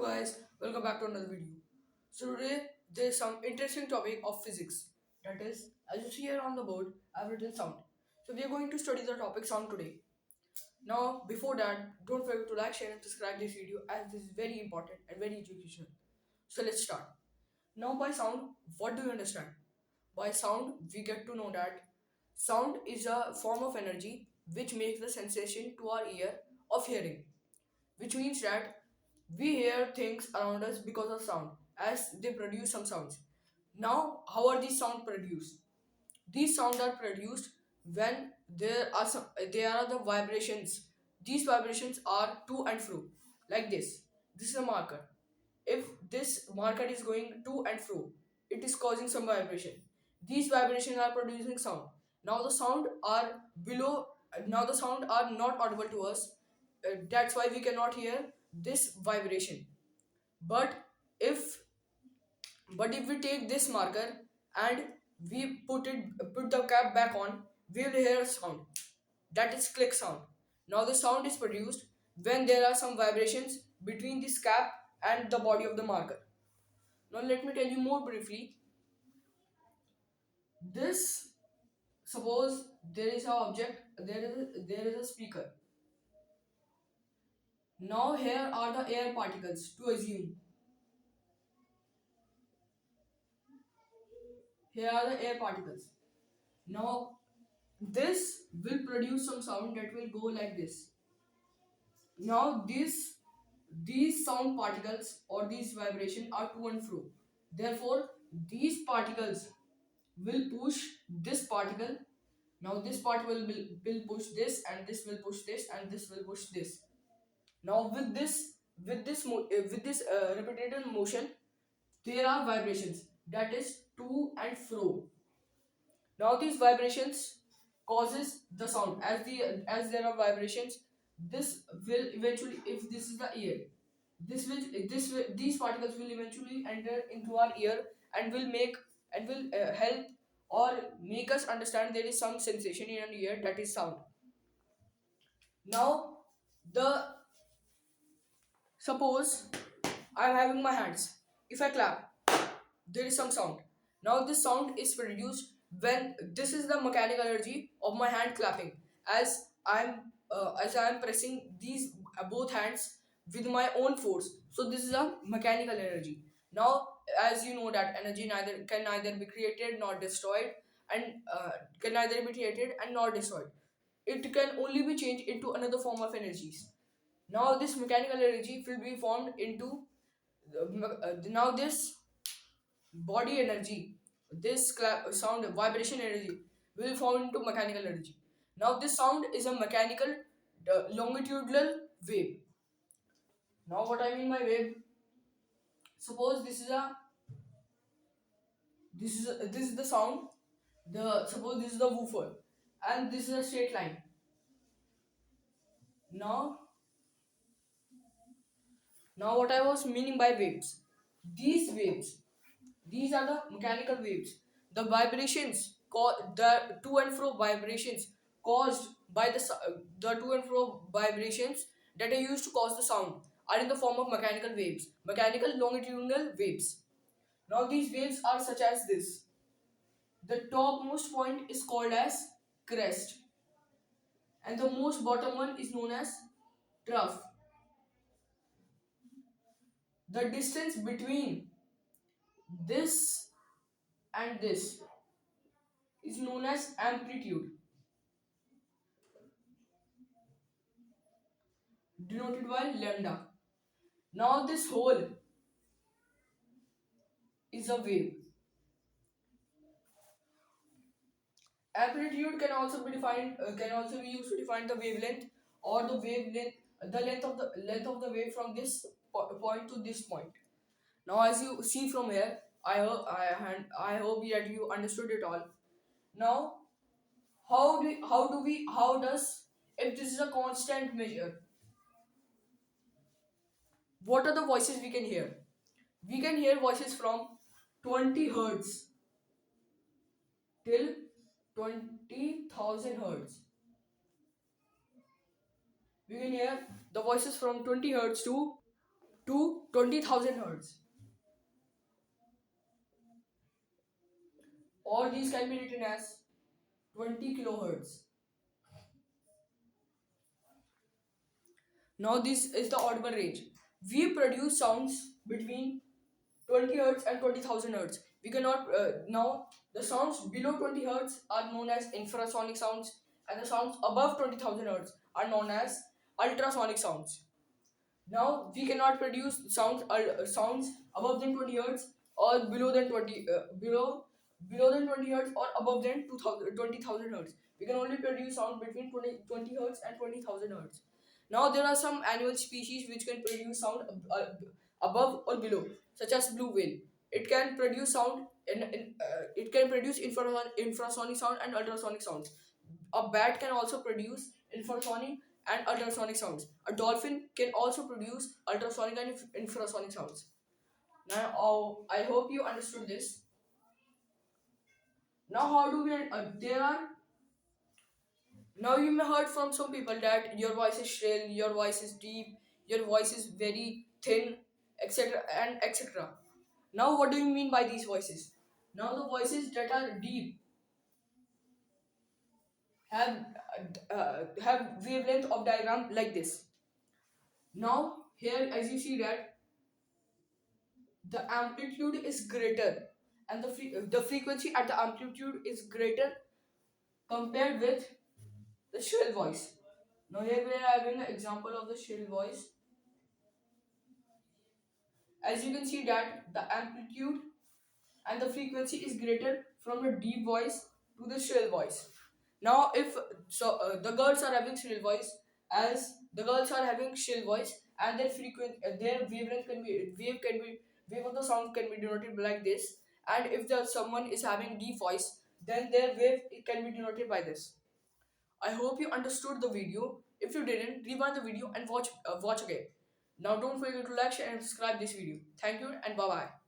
Guys, welcome back to another video. So today there is some interesting topic of physics. That is, as you see here on the board, I've written sound. So we are going to study the topic sound today. Now, before that, don't forget to like, share, and subscribe this video as this is very important and very educational. So let's start. Now, by sound, what do you understand? By sound, we get to know that sound is a form of energy which makes the sensation to our ear of hearing, which means that we hear things around us because of sound, as they produce some sounds. Now, how are these sounds produced? These sounds are produced when there are the vibrations. These vibrations are to and fro, like this. This is a marker. If this marker is going to and fro, it is causing some vibration. These vibrations are producing sound. Now the sound are below. Now the sound are not audible to us. That's why we cannot hear this vibration. But if if we take this marker and we put the cap back on, we will hear a sound. That is click sound. Now the sound is produced when there are some vibrations between this cap and the body of the marker. Now let me tell you more briefly. This, suppose there is a object, there is a speaker. Now here are the air particles, to assume. Here are the air particles. Now this will produce some sound that will go like this. Now these sound particles or these vibration are to and fro. Therefore, these particles will push this particle. Now this particle will push this, and this will push this, and this will push this. Now with this repetitive motion, there are vibrations, that is to and fro. Now these vibrations causes the sound. As there are vibrations, this will eventually, if this is the ear, these particles will eventually enter into our ear and will help or make us understand there is some sensation in our ear, that is sound. Now the suppose I am having my hands. If I clap, there is some sound. Now this sound is produced when this is the mechanical energy of my hand clapping, as I am pressing these both hands with my own force. So this is a mechanical energy. Now, as you know that energy neither be created nor destroyed, and can neither be created and nor destroyed. It can only be changed into another form of energies. Now this mechanical energy will be formed into now this body energy, this sound vibration energy will form into mechanical energy. Now this sound is a mechanical longitudinal wave. Now what I mean by wave, suppose this is the sound, the suppose this is the woofer, and this is a straight line. now now what I was meaning by waves, these waves, these are the mechanical waves. The vibrations, the to and fro vibrations caused by the to and fro vibrations that are used to cause the sound are in the form of mechanical waves, mechanical longitudinal waves. Now these waves are such as this. The topmost point is called as crest, and the most bottom one is known as trough. The distance between this and this is known as amplitude, denoted by lambda. Now this whole is a wave. Amplitude can also be defined, can also be used to define the wavelength, or the wavelength, the length of the wave from this point to this point. Now, as you see from here, I hope that you understood it all. Now, how does, if this is a constant measure, what are the voices we can hear? We can hear voices from 20 hertz till 20,000 hertz. We can hear the voices from 20 hertz to to 20,000 hertz, or these can be written as 20 kilohertz. Now this is the audible range. We produce sounds between 20 hertz and 20,000 hertz. We cannot now the sounds below 20 hertz are known as infrasonic sounds, and the sounds above 20,000 hertz are known as ultrasonic sounds. Now we cannot produce sounds above than 20 hertz or below than 20 below than 20 hertz or above than 20,000 hertz. We can only produce sound between 20 hertz and 20,000 hertz. Now there are some animal species which can produce sound above or below, such as blue whale. It can produce sound it can produce infrasonic sound and ultrasonic sounds. A bat can also produce infrasonic and ultrasonic sounds. A dolphin can also produce ultrasonic and infrasonic sounds. Now, I hope you understood this. Now, how do we? There are now you may heard from some people that your voice is shrill, your voice is deep, your voice is very thin, etc. and etc. Now, what do you mean by these voices? Now, the voices that are deep have have wavelength of diagram like this. Now, here as you see that the amplitude is greater and the frequency at the amplitude is greater compared with the shrill voice. Now here we are having an example of the shrill voice. As you can see that the amplitude and the frequency is greater from the deep voice to the shrill voice. Now if the girls are having shrill voice, as the girls are having shrill voice, and their wavelength can be wave of the sound can be denoted like this. And if the someone is having deep voice, then their wave it can be denoted by this. I hope you understood the video. If you didn't, rewind the video and watch again. Now don't forget to like, share and subscribe this video. Thank you and bye bye.